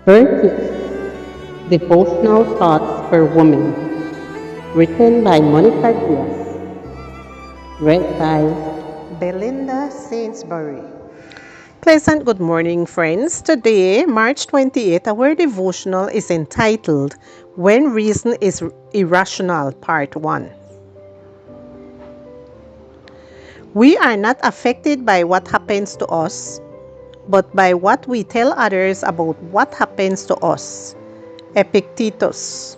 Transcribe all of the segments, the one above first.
Virtues, Devotional Thoughts for Women, written by Monica Diaz, read by Belinda Sainsbury. Pleasant good morning, friends. Today, March 28th, our devotional is entitled When Reason is Irrational, Part 1. We are not affected by what happens to us, but by what we tell others about what happens to us. Epictetus.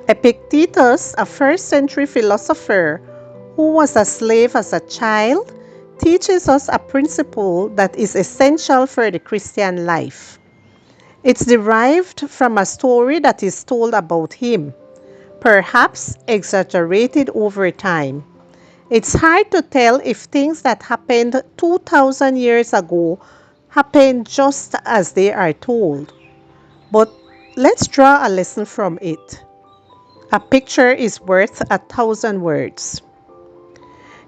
Epictetus, a first century philosopher who was a slave as a child, teaches us a principle that is essential for the Christian life. It's derived from a story that is told about him, perhaps exaggerated over time. It's hard to tell if things that happened 2,000 years ago happened just as they are told. But let's draw a lesson from it. A picture is worth 1,000 words.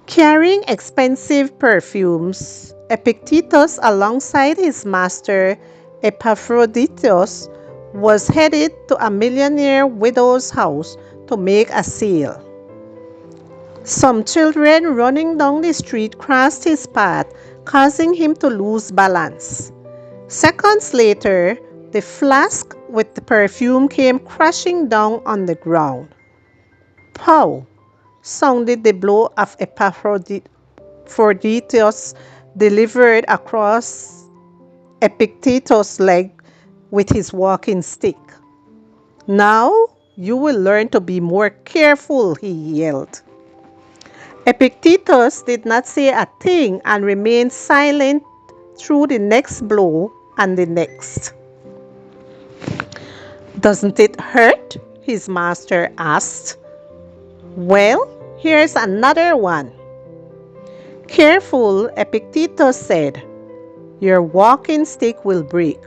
Carrying expensive perfumes, Epictetus, alongside his master Epaphroditus, was headed to a millionaire widow's house to make a sale. Some children running down the street crossed his path, causing him to lose balance. Seconds later, the flask with the perfume came crashing down on the ground. Pow! Sounded the blow of Epaphroditus delivered across Epictetus' leg with his walking stick. Now you will learn to be more careful, he yelled. Epictetus did not say a thing and remained silent through the next blow and the next. Doesn't it hurt? His master asked. Well, here's another one. Careful, Epictetus said. Your walking stick will break.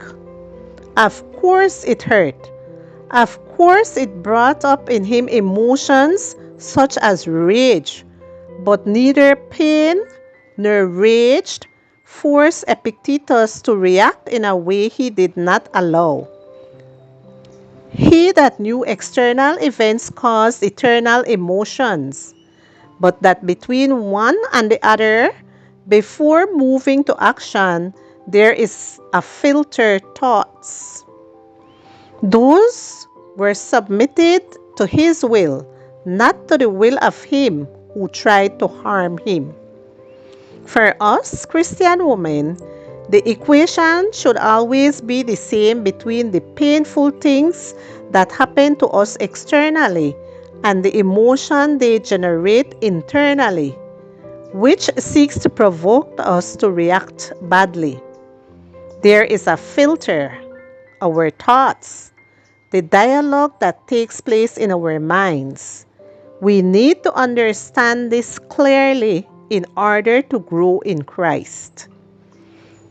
Of course it hurt. Of course it brought up in him emotions such as rage. But neither pain nor rage forced Epictetus to react in a way he did not allow. He that knew external events caused eternal emotions, but that between one and the other, before moving to action, there is a filter thoughts. Those were submitted to his will, not to the will of him who tried to harm him. For us, Christian women, the equation should always be the same between the painful things that happen to us externally and the emotion they generate internally, which seeks to provoke us to react badly. There is a filter, our thoughts, the dialogue that takes place in our minds. We need to understand this clearly in order to grow in Christ.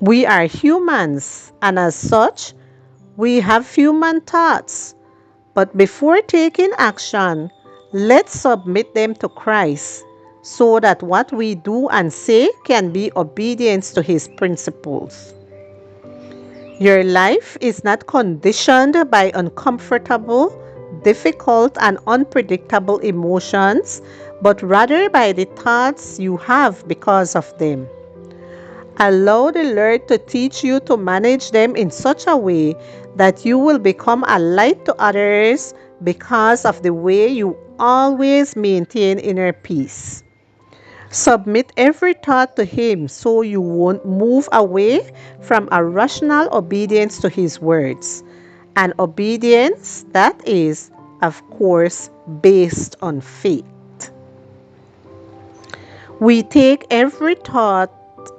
We are humans, and as such, we have human thoughts. But before taking action, let's submit them to Christ so that what we do and say can be obedience to His principles. Your life is not conditioned by uncomfortable, difficult, and unpredictable emotions, but rather by the thoughts you have because of them. Allow the Lord to teach you to manage them in such a way that you will become a light to others because of the way you always maintain inner peace. Submit every thought to Him so you won't move away from a rational obedience to His words. An obedience that is, of course, based on faith. We take every thought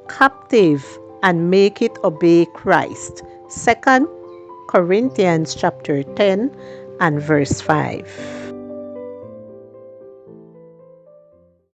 captive and make it obey Christ. 2 Corinthians chapter 10 and verse 5.